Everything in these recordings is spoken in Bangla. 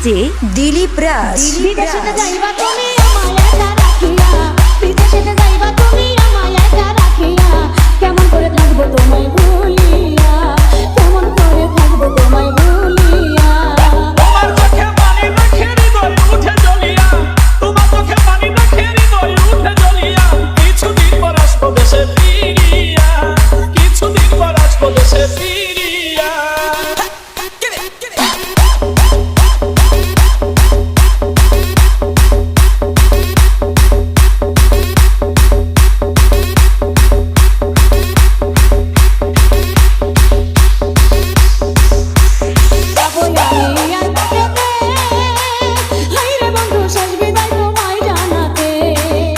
ডিজে দিলীপ রাজ। বিদেশেতে যাইবা তুমি আমায় একা রাখিয়া, বিদেশেতে যাইবা তুমি আমায় একা রাখিয়া, কেমন করে থাকবো তোমায় ভুলিয়া, কেমন করে থাকবো তোমায় ভুলিয়া। তোমার চোখে পানি দেখে হৃদয় উঠে জ্বলিয়া, তোমার চোখে পানি দেখে হৃদয় উঠে জ্বলিয়া, কিছুদিন পর আসবো দেশে ফিরিয়া, কিছুদিন পর আসবো দেশে ফিরিয়া।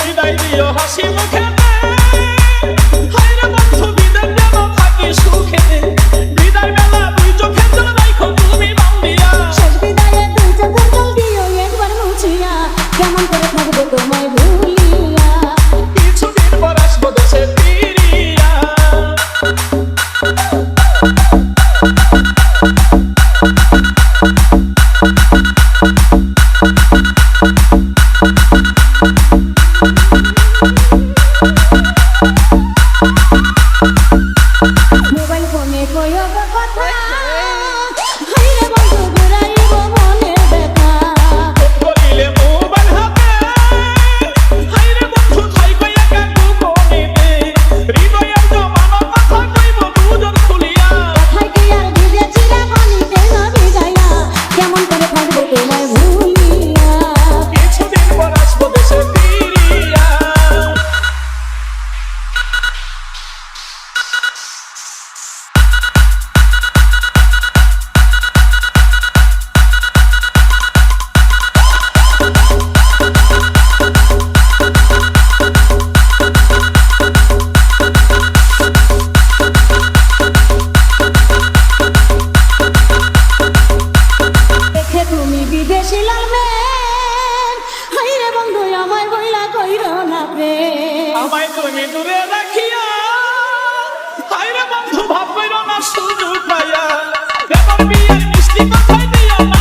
বিদায় দিও হাসি মুখেতে, হায়রে বন্ধু বিদায় যেন থাকি সুখেতে, বিদায় বেলা দুই চোখের জল রাখো তুমি বান্ধিয়া, কেমন করে থাকবো তোমায় ভুলিয়া। কিছুদিন পর আসবো দেশে ফিরিয়া। মোবাইল ফোনে কইও গো কথা, হাইরে বন্ধু ঘুরাইব মনের ব্যথা। বলিলে মোবাইল হাতে, হায়রে বন্ধু থাইকো একা গোপনেতে, হৃদয়ের জমানো কথা কইব দুজন খুলিয়া, কথায় কি আর ভিজেছিলা পানিতে না ভিজাইয়া, কেমন করে থাকবো তোমায় ভুলিয়া। কিছুদিন পর আসবো দেশে ফিরিয়া। দেখে তুমি বিদেশি লালবেন, হাইরে বন্ধু আমায় বইলা কইরো না প্রেম। আমায় তুমি দূরে রাখিয়া, হায়রে বন্ধু ভাব কইরো না সুযোগ পাইয়া, এবার বিয়ের মিষ্টি কথাই দিয়া না